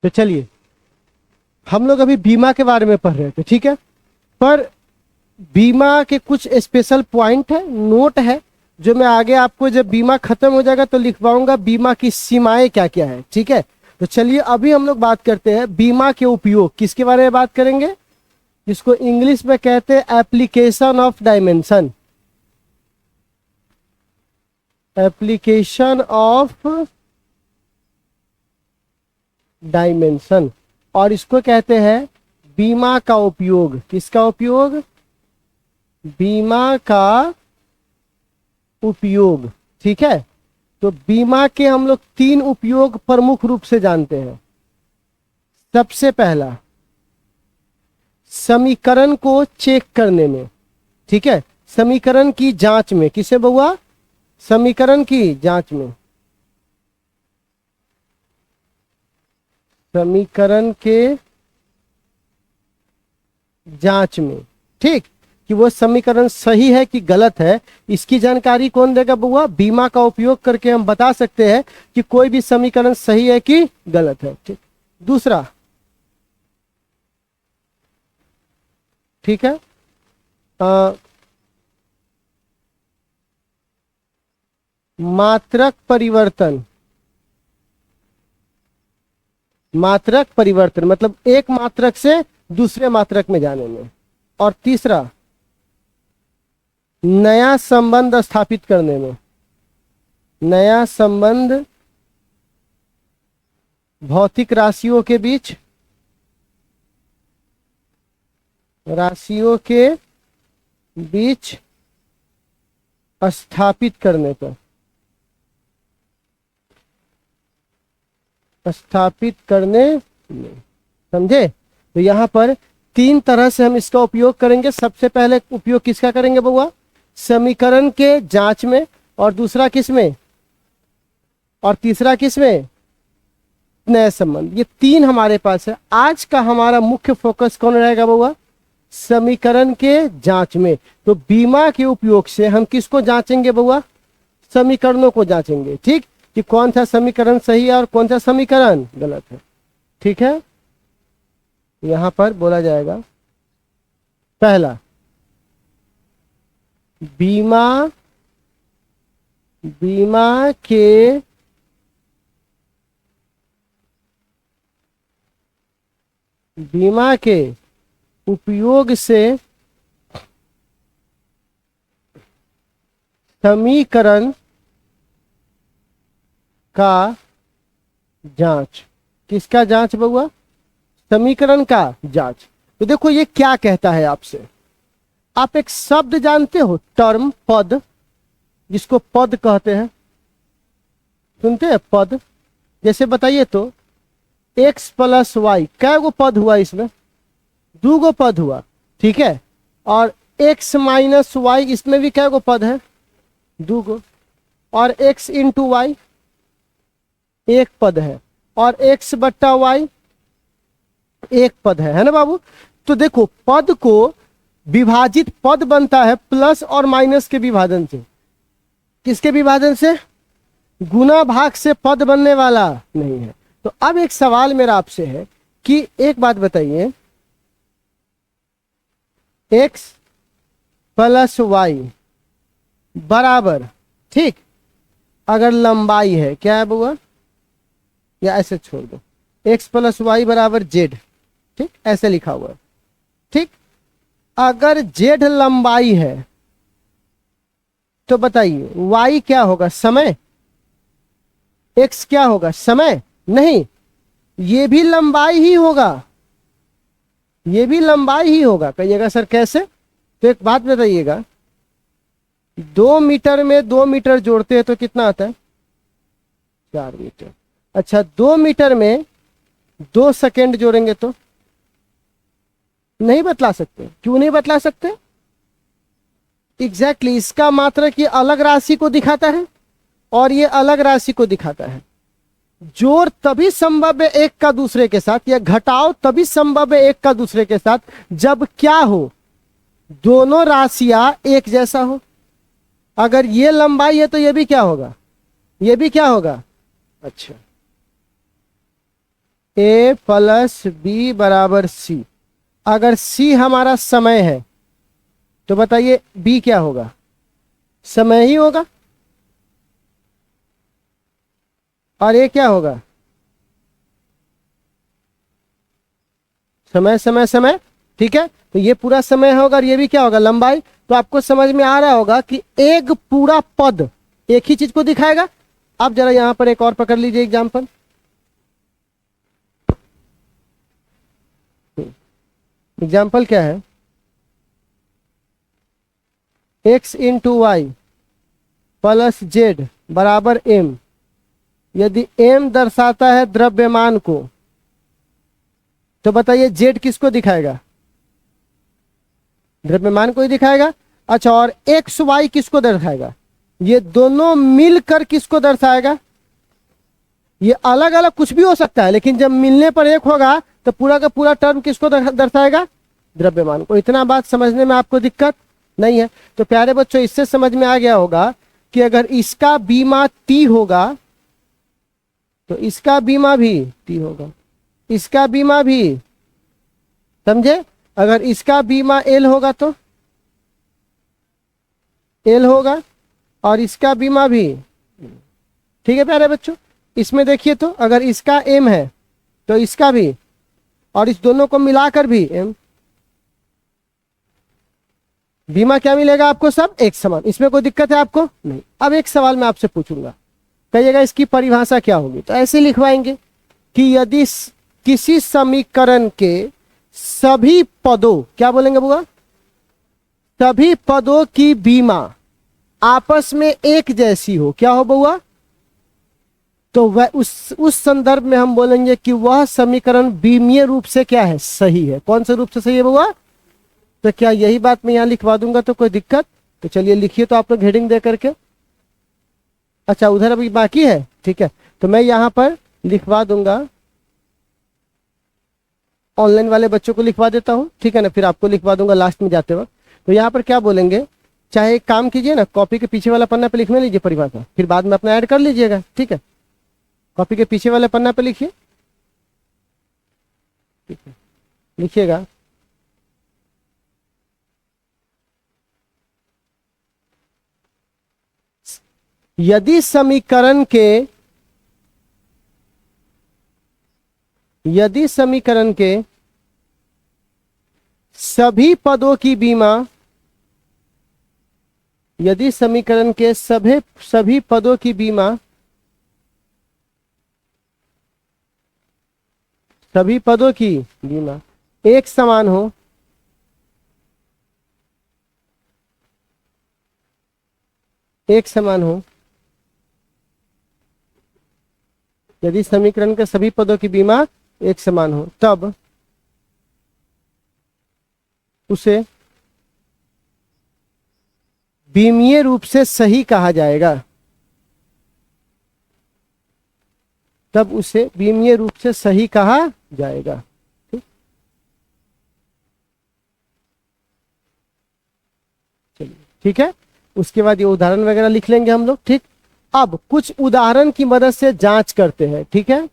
तो चलिए, हम लोग अभी बीमा के बारे में पढ़ रहे थे, ठीक है। पर बीमा के कुछ स्पेशल पॉइंट है, नोट है, जो मैं आगे आपको जब बीमा खत्म हो जाएगा तो लिखवाऊंगा बीमा की सीमाएं क्या क्या है, ठीक है। तो चलिए अभी हम लोग बात करते हैं बीमा के उपयोग, किसके बारे में बात करेंगे, जिसको इंग्लिश में कहते हैं application of dimension, application of dimension, और इसको कहते हैं बीमा का उपयोग। किसका उपयोग? बीमा का उपयोग, ठीक है। तो बीमा के हम लोग 3 उपयोग प्रमुख रूप से जानते हैं। सबसे पहला, समीकरण को चेक करने में, ठीक है, समीकरण की जांच में। किसे बउआ? समीकरण की जांच में, समीकरण के जांच में, ठीक, कि वो समीकरण सही है कि गलत है, इसकी जानकारी कौन देगा बुआ? बीमा का उपयोग करके हम बता सकते हैं कि कोई भी समीकरण सही है कि गलत है, ठीक। दूसरा, ठीक है, मात्रक परिवर्तन, मात्रक परिवर्तन मतलब एक मात्रक से दूसरे मात्रक में जाने में। और तीसरा, नया संबंध स्थापित करने में, नया संबंध भौतिक राशियों के बीच, राशियों के बीच स्थापित करने पर, स्थापित करने में, समझे। तो यहां पर 3 तरह से हम इसका उपयोग करेंगे। सबसे पहले उपयोग किसका करेंगे बउआ? समीकरण के जांच में, और दूसरा किस में, और तीसरा किस में? नए संबंध। ये 3 हमारे पास है। आज का हमारा मुख्य फोकस कौन रहेगा बउआ? समीकरण के जांच में। तो बीमा के उपयोग से हम किसको जांचेंगे बउआ? समीकरणों को जांचेंगे, ठीक, कि कौन सा समीकरण सही है और कौन सा समीकरण गलत है, ठीक है। यहां पर बोला जाएगा, पहला, बीमा के उपयोग से समीकरण का जांच। किसका जांच बउआ? समीकरण का जांच। तो देखो ये क्या कहता है आपसे। आप एक शब्द जानते हो, टर्म, पद, जिसको पद कहते हैं, सुनते हैं पद? जैसे बताइए तो x प्लस वाई, कै गो पद हुआ इसमें? 2 गो पद हुआ, ठीक है। और x माइनस वाई, इसमें भी कै गो पद है? 2 गो। और x इंटू वाई 1 पद है, और x बट्टा वाई 1 पद है ना बाबू। तो देखो पद को विभाजित, पद बनता है प्लस और माइनस के विभाजन से। किसके विभाजन से? गुना भाग से पद बनने वाला नहीं है। तो अब एक सवाल मेरा आपसे है कि एक बात बताइए, x प्लस वाई बराबर, ठीक, अगर लंबाई है, क्या है बुआ? या ऐसे छोड़ दो, x प्लस वाई बराबर z, ठीक, ऐसे लिखा हुआ है, ठीक। अगर z लंबाई है तो बताइए y क्या होगा? समय। x क्या होगा? समय नहीं, ये भी लंबाई ही होगा, ये भी लंबाई ही होगा। कहिएगा सर कैसे? तो एक बात बताइएगा, 2 मीटर में 2 मीटर जोड़ते हैं तो कितना आता है? 4 मीटर। अच्छा, 2 मीटर में 2 सेकेंड जोड़ेंगे तो नहीं बतला सकते। क्यों नहीं बतला सकते? एग्जैक्टली इसका मात्रक ये अलग राशि को दिखाता है और ये अलग राशि को दिखाता है। जोड़ तभी संभव है एक का दूसरे के साथ, या घटाओ तभी संभव है एक का दूसरे के साथ, जब क्या हो? दोनों राशियां एक जैसा हो। अगर ये लंबाई है तो ये भी क्या होगा? ये भी क्या होगा? अच्छा, ए प्लस बी बराबर सी। अगर सी हमारा समय है तो बताइए बी क्या होगा? समय ही होगा। और ये क्या होगा? समय समय समय। ठीक है, तो ये पूरा समय होगा और ये भी क्या होगा? लंबाई। तो आपको समझ में आ रहा होगा कि एक पूरा पद एक ही चीज को दिखाएगा। अब जरा यहां पर एक और पकड़ लीजिए एग्जाम्पल। एग्जाम्पल क्या है? x into y plus z बराबर m। यदि m दर्शाता है द्रव्यमान को तो बताइए z किसको दिखाएगा? द्रव्यमान को ही दिखाएगा। अच्छा, और एक्स वाई किसको दर्शाएगा? ये दोनों मिलकर किसको दर्शाएगा? ये अलग अलग कुछ भी हो सकता है, लेकिन जब मिलने पर एक होगा तो पूरा का पूरा टर्म किसको दर्शाएगा? द्रव्यमान को। इतना बात समझने में आपको दिक्कत नहीं है? तो प्यारे बच्चों, इससे समझ में आ गया होगा कि अगर इसका बीमा टी होगा तो इसका बीमा भी टी होगा, इसका बीमा भी। समझे? अगर इसका बीमा एल होगा तो एल होगा और इसका बीमा भी। ठीक है प्यारे बच्चों, इसमें देखिए तो अगर इसका एम है तो इसका भी, और इस दोनों को मिलाकर भी एम। बीमा क्या मिलेगा आपको? सब एक समान। इसमें कोई दिक्कत है आपको? नहीं। अब एक सवाल मैं आपसे पूछूंगा, कहिएगा इसकी परिभाषा क्या होगी? तो ऐसे लिखवाएंगे कि यदि किसी समीकरण के सभी पदों, क्या बोलेंगे बुआ? सभी पदों की बीमा आपस में एक जैसी हो। क्या हो बुआ? तो वह उस संदर्भ में हम बोलेंगे कि वह समीकरण बीमीय रूप से क्या है? सही है। कौन से रूप से सही है बुआ? तो क्या यही बात मैं यहां लिखवा दूंगा तो कोई दिक्कत? तो चलिए लिखिए तो आप लोग हेडिंग दे करके। अच्छा, उधर अभी बाकी है। ठीक है, तो मैं यहां पर लिखवा दूंगा, ऑनलाइन वाले बच्चों को लिखवा देता हूं। ठीक है ना, फिर आपको लिखवा दूंगा लास्ट में जाते वक्त। तो यहां पर क्या बोलेंगे, चाहे एक काम कीजिए ना, कॉपी के पीछे वाला पन्ना पे लिखने लीजिए परिभाषा, फिर बाद में अपना ऐड कर लीजिएगा। ठीक है, कॉपी के पीछे वाले पन्ना पे लिखिए। ठीक है, लिखिएगा। यदि समीकरण के सभी पदों की बीमा, यदि समीकरण के सभी पदों की बीमा, सभी पदों की बीमा एक समान हो, एक समान हो, यदि समीकरण के सभी पदों की बीमा एक समान हो, तब उसे बीमीय रूप से सही कहा जाएगा। तब उसे बीमीय रूप से सही कहा जाएगा। चलिए, ठीक है। उसके बाद ये उदाहरण वगैरह लिख लेंगे हम लोग। ठीक, अब कुछ उदाहरण की मदद से जांच करते हैं। ठीक है,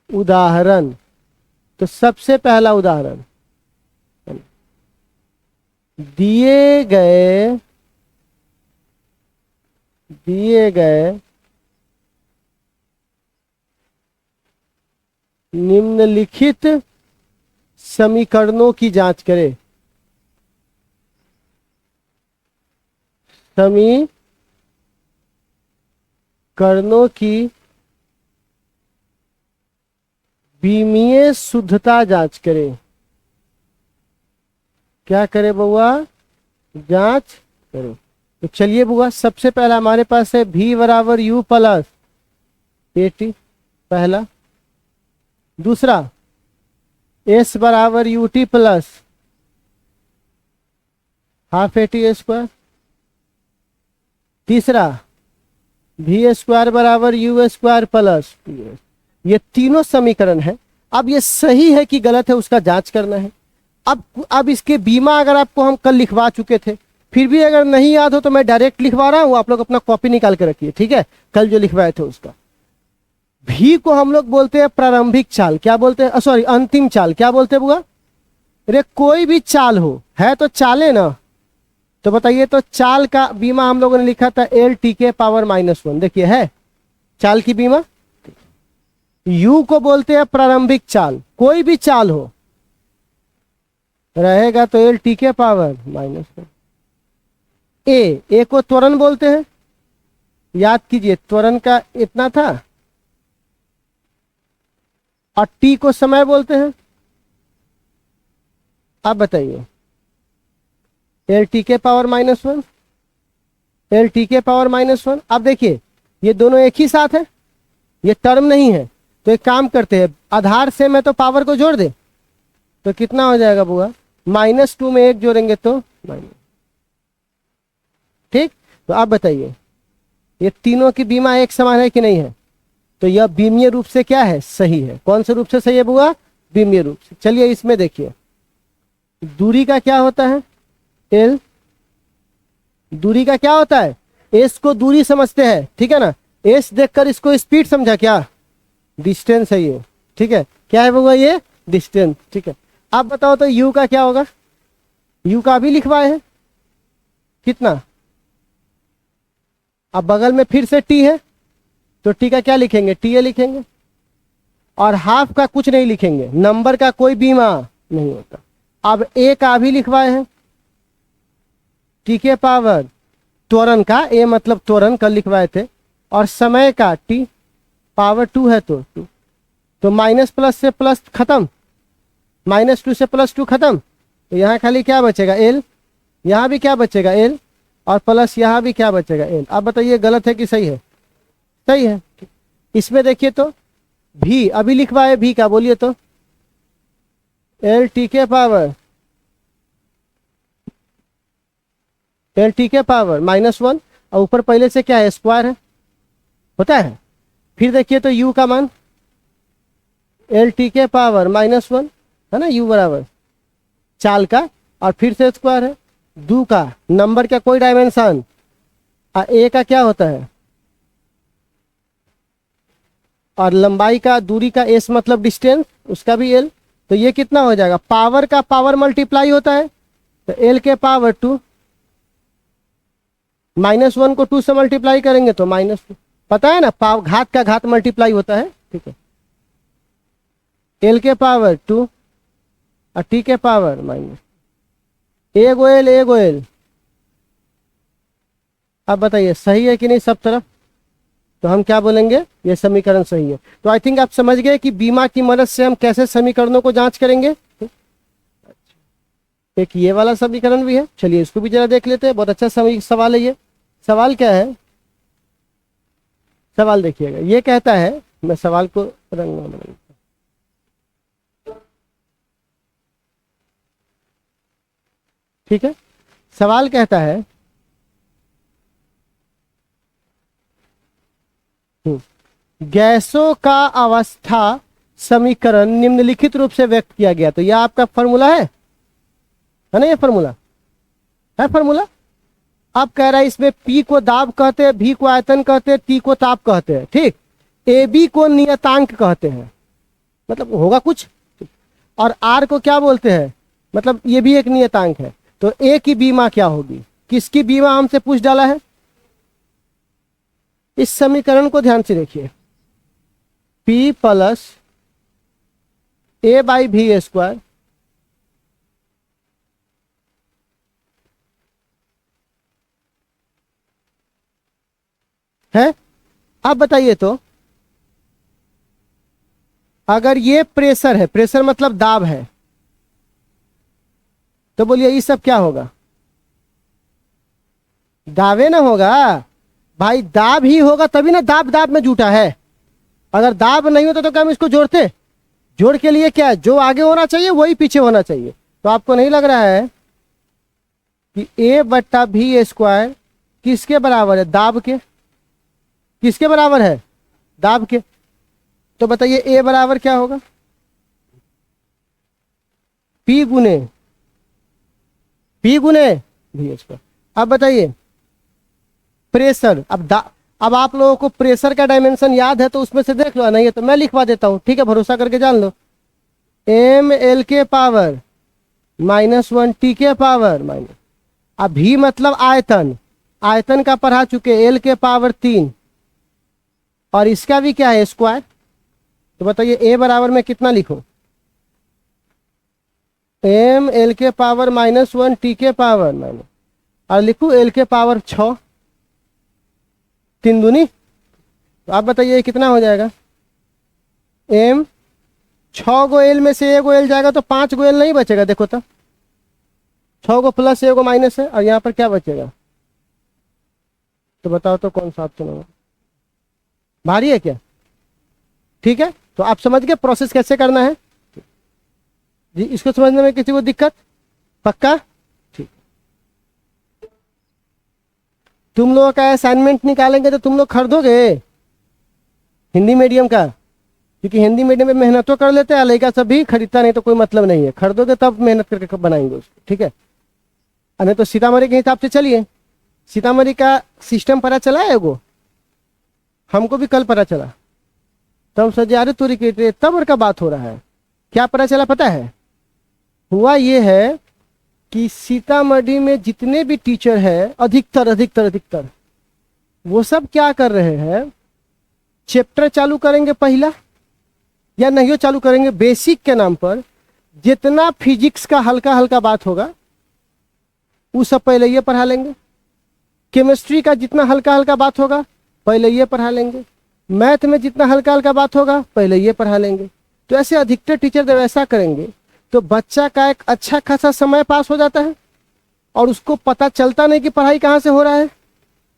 उदाहरण। तो सबसे पहला उदाहरण, दिए गए निम्नलिखित समीकरणों की जांच करें। समीकरणों की बीमीय शुद्धता जांच करें। क्या करें बउआ? जांच करें। तो चलिए बुआ, सबसे पहला हमारे पास है v बराबर u प्लस AT, पहला। दूसरा s बराबर ut plus half AT square. तीसरा v स्क्वायर बराबर u स्क्वायर प्लस PS। ये तीनों समीकरण है। अब ये सही है कि गलत है उसका जांच करना है। अब इसके बीमा अगर आपको हम कल लिखवा चुके थे, फिर भी अगर नहीं याद हो तो मैं डायरेक्ट लिखवा रहा हूं, आप लोग अपना कॉपी निकाल के रखिए, ठीक है, कल जो लिखवाए थे उसका। भी को हम लोग बोलते हैं प्रारंभिक चाल, क्या बोलते हैं, सॉरी अंतिम चाल, क्या बोलते हैं बुआ? अरे कोई भी चाल हो, है तो चाले ना, तो बताइए, तो चाल का बीमा हम लोगों ने लिखा था एल टी के पावर -1, देखिए है चाल की बीमा। यू को बोलते हैं प्रारंभिक चाल, कोई भी चाल हो रहेगा तो एल टी के पावर -1। ए को त्वरण बोलते हैं, याद कीजिए त्वरण का इतना था, और टी को समय बोलते हैं। आप बताइए, एल टी के पावर -1, एल टी के पावर -1। अब देखिए ये दोनों एक ही साथ है, ये टर्म नहीं है, तो एक काम करते हैं, आधार से मैं तो पावर को जोड़ दे, तो कितना हो जाएगा बुआ? -2 में 1 जोड़ेंगे तो माइनस, ठीक। तो आप बताइए ये तीनों की बीमा एक समान है कि नहीं है? तो यह बीमीय रूप से क्या है? सही है। कौन से रूप से सही है बुआ? बीमीय रूप से। चलिए इसमें देखिए, दूरी का क्या होता है? एल। दूरी का क्या होता है? एस को दूरी समझते हैं, ठीक है ना, एस देखकर इसको स्पीड समझा क्या? डिस्टेंस है ये, ठीक है, क्या है बुआ? ये डिस्टेंस, ठीक है। आप बताओ तो यू का क्या होगा? यू का भी लिखवाए हैं, कितना? अब बगल में फिर से टी है, तो टी का क्या लिखेंगे? टी ए लिखेंगे, और हाफ का कुछ नहीं लिखेंगे, नंबर का कोई बीमा नहीं होता। अब ए का भी लिखवाए हैं, टी के पावर त्वरण का, ए मतलब त्वरण कल लिखवाए थे, और समय का टी पावर 2 है तो 2, तो माइनस प्लस से प्लस खत्म, -2 से +2 खत्म, तो यहाँ खाली क्या बचेगा? एल। यहाँ भी क्या बचेगा? एल, और प्लस यहाँ भी क्या बचेगा? एल। अब बताइए गलत है कि सही है? सही है। इसमें देखिए तो भी अभी लिखवाए, भी का बोलिए तो एल टी के पावर, एल टी के पावर -1, और ऊपर पहले से क्या है? स्क्वायर है, होता है। फिर देखिए तो u का मान एल टी के पावर -1 है ना, u बराबर चाल का, और फिर से स्क्वायर है, दो का नंबर का कोई डायमेंशन, और ए का क्या होता है? और लंबाई का, दूरी का एस मतलब डिस्टेंस, उसका भी एल, तो ये कितना हो जाएगा? पावर का पावर मल्टीप्लाई होता है, तो एल के पावर 2, -1 को 2 से मल्टीप्लाई करेंगे तो -2, पता है ना, घात का घात मल्टीप्लाई होता है, ठीक है। एल के पावर 2 और टी के पावर -, एगो एल एगो एल। अब बताइए सही है कि नहीं सब तरफ? तो हम क्या बोलेंगे? ये समीकरण सही है। तो आई थिंक आप समझ गए कि बीमा की मदद से हम कैसे समीकरणों को जांच करेंगे। एक ये वाला समीकरण भी है, चलिए इसको भी जरा देख लेते हैं, बहुत अच्छा सवाल है ये। सवाल क्या है? सवाल देखिएगा, ये कहता है, मैं सवाल को रंग में बदलूं, ठीक है। सवाल कहता है गैसों का अवस्था समीकरण निम्नलिखित रूप से व्यक्त किया गया। तो यह आपका फॉर्मूला है ना? ये फॉर्मूला है, फॉर्मूला। अब कह रहा है इसमें P को दाब कहते हैं, V को आयतन कहते हैं, T को ताप कहते हैं, ठीक। AB को नियतांक कहते हैं, मतलब होगा कुछ, और R को क्या बोलते हैं? मतलब ये भी एक नियतांक है। तो A की बीमा क्या होगी? किसकी बीमा हमसे पूछ डाला है? इस समीकरण को ध्यान से देखिए, P + A/V² है। अब बताइए तो अगर ये प्रेशर है, प्रेशर मतलब दाब है, तो बोलिए ये सब क्या होगा? दावे ना होगा भाई, दाब ही होगा तभी ना, दाब दाब में जुटा है। अगर दाब नहीं होता तो क्या हम इसको जोड़ते? जोड़ के लिए क्या है? जो आगे होना चाहिए वही पीछे होना चाहिए। तो आपको नहीं लग रहा है कि A/V² किसके बराबर है? दाब के। किसके बराबर है? दाब के। तो बताइए A बराबर क्या होगा? P गुने V²। अब बताइए प्रेशर। अब आप लोगों को प्रेशर का डायमेंशन याद है तो उसमें से देख लो, नहीं है तो मैं लिखवा देता हूं, ठीक है, भरोसा करके जान लो। एम एल के पावर -1 टी के पावर माइनस, अब भी मतलब आयतन, आयतन का पढ़ा चुके, एल के पावर 3, और इसका भी क्या है स्क्वायर। तो बताइए ए बराबर में कितना लिखूं, एम एल के पावर -1 टी के पावर माइनस, और लिखूं एल के पावर 6, 3 दूनी। तो आप बताइए कितना हो जाएगा, एम 6 गो एल में से 1 गो एल जाएगा तो 5 गो एल नहीं बचेगा, देखो तो 6 गो प्लस 1 गो माइनस है, और यहाँ पर क्या बचेगा, तो बताओ तो कौन सा ऑप्शन होगा, भारी है क्या। ठीक है, तो आप समझ गए प्रोसेस कैसे करना है जी, इसको समझने में किसी को दिक्कत, पक्का। ठीक, तुम लोगों का असाइनमेंट निकालेंगे तो तुम लोग खरीदोगे हिंदी मीडियम का, क्योंकि हिंदी मीडियम में मेहनत तो कर लेते हैं, लड़का सब भी खरीदता नहीं तो कोई मतलब नहीं है, खरीदोगे तब मेहनत करके बनाएंगे उसको, ठीक है। नहीं तो सीतामढ़ी के हिसाब से चलिए, सीतामढ़ी का सिस्टम पता चला है एगो, हमको भी कल पता चला, तब सजे अरे तोरी के तब का बात हो रहा है। क्या पता चला पता है, हुआ ये है कि सीतामढ़ी में जितने भी टीचर हैं अधिकतर वो सब क्या कर रहे हैं, चैप्टर चालू करेंगे पहला, या नहीं चालू करेंगे, बेसिक के नाम पर जितना फिजिक्स का हल्का हल्का बात होगा वो सब पहले ये पढ़ा लेंगे, केमिस्ट्री का जितना हल्का हल्का बात होगा पहले ये पढ़ा लेंगे, मैथ में जितना हल्का हल्का बात होगा पहले ये पढ़ा लेंगे। तो ऐसे अधिकतर टीचर जब ऐसा करेंगे तो बच्चा का एक अच्छा खासा समय पास हो जाता है और उसको पता चलता नहीं कि पढ़ाई कहाँ से हो रहा है,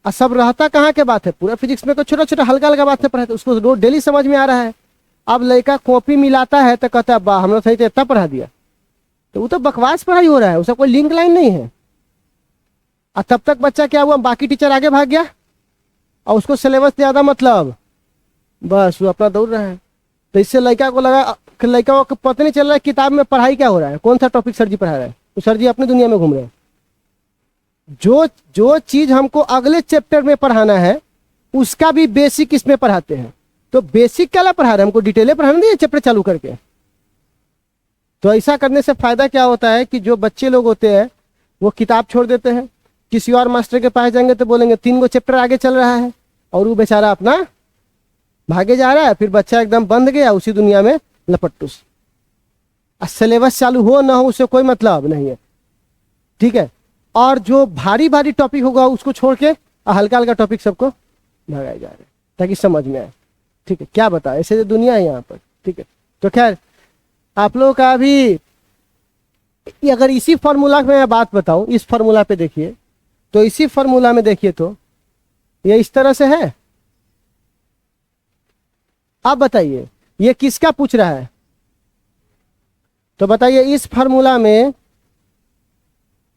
और सब रहता कहाँ के बात है, पूरा फिजिक्स में तो छोटा छोटा हल्का हल्का बात से पढ़ाते, उसको रोज डेली समझ में आ रहा है। अब लड़का कॉपी मिलाता है तो कहता है वाह हमने सही तो इतना पढ़ा दिया, तो वो तो बकवास पढ़ाई हो रहा है, उसका कोई लिंक लाइन नहीं है। और तब तक बच्चा क्या हुआ, बाकी टीचर आगे भाग गया और उसको सिलेबस ज्यादा मतलब, बस वो अपना दौड़ रहा है। तो इससे लड़का को लगा कि लड़का को पता नहीं चल रहा है किताब में पढ़ाई क्या हो रहा है, कौन सा टॉपिक सर जी पढ़ा रहा है, तो सर जी अपनी दुनिया में घूम रहे हैं। जो चीज हमको अगले चैप्टर में पढ़ाना है उसका भी बेसिक इसमें पढ़ाते हैं। तो बेसिक क्या पढ़ा रहे हैं, हमको डिटेल पढ़ाना नहीं है चैप्टर चालू करके। तो ऐसा करने से फायदा क्या होता है कि जो बच्चे लोग होते हैं वो किताब छोड़ देते हैं, किसी और मास्टर के पास जाएंगे तो बोलेंगे 3 गो चैप्टर आगे चल रहा है, और वो बेचारा अपना भागे जा रहा है, फिर बच्चा एकदम बंद गया उसी दुनिया में लपट्टूस। सिलेबस चालू हो ना हो उससे कोई मतलब नहीं है, ठीक है। और जो भारी भारी टॉपिक होगा उसको छोड़ के हल्का हल्का टॉपिक सबको भगाए जा रहे हैं ताकि समझ में आए, ठीक है। क्या बता, ऐसे जो दुनिया है यहाँ पर, ठीक है। तो खैर आप लोगों का अभी अगर इसी फार्मूला में मैं बात बताऊं, इस फार्मूला पे देखिए, तो इसी फार्मूला में देखिए तो ये इस तरह से है। आप बताइए ये किसका पूछ रहा है, तो बताइए इस फार्मूला में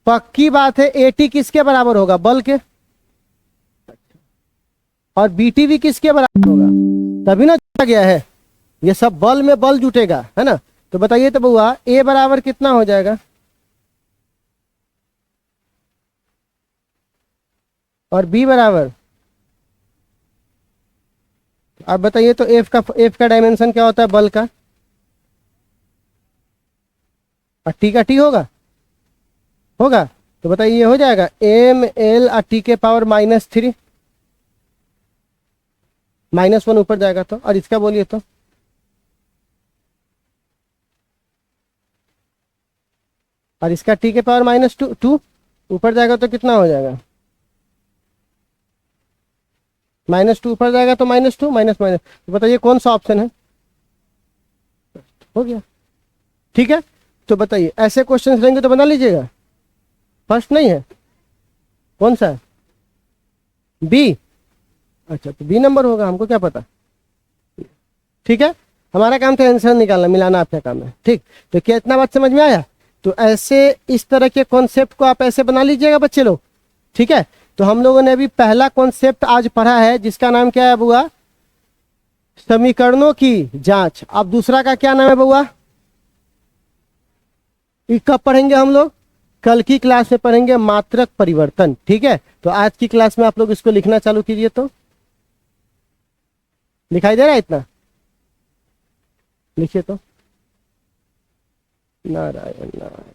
पक्की बात है एटी किसके बराबर होगा, बल के, और बीटी भी किसके बराबर होगा, तभी ना जुटा गया है, ये सब बल में बल जुटेगा, है ना। तो बताइए तो बउआ ए बराबर कितना हो जाएगा, और बी बराबर, आप बताइए तो एफ का डायमेंशन क्या होता है बल का, और टी का टी होगा, तो बताइए ये हो जाएगा एम एल और टी के पावर -3, -1 ऊपर जाएगा तो, और इसका बोलिए तो, और इसका टी के पावर -2 ऊपर जाएगा तो कितना हो जाएगा, -2 ऊपर जाएगा तो -2 माइनस माइनस, तो बताइए कौन सा ऑप्शन है, हो गया, ठीक है। तो बताइए ऐसे क्वेश्चंस रहेंगे तो बना लीजिएगा, फर्स्ट नहीं है, कौन सा है, बी, अच्छा तो बी नंबर होगा, हमको क्या पता, ठीक है। हमारा काम तो आंसर निकालना, मिलाना आपका काम है, ठीक। तो क्या इतना बात समझ में आया, तो ऐसे इस तरह के कॉन्सेप्ट को आप ऐसे बना लीजिएगा बच्चे लोग, ठीक है। तो हम लोगों ने अभी पहला कॉन्सेप्ट आज पढ़ा है जिसका नाम क्या है बुआ, समीकरणों की जांच। अब दूसरा का क्या नाम है बुआ, ये कब पढ़ेंगे हम लोग, कल की क्लास में पढ़ेंगे मात्रक परिवर्तन। ठीक है, तो आज की क्लास में आप लोग इसको लिखना चालू कीजिए। तो दिखाई दे रहा है इतना? लिखिए तो। नारायण नारायण।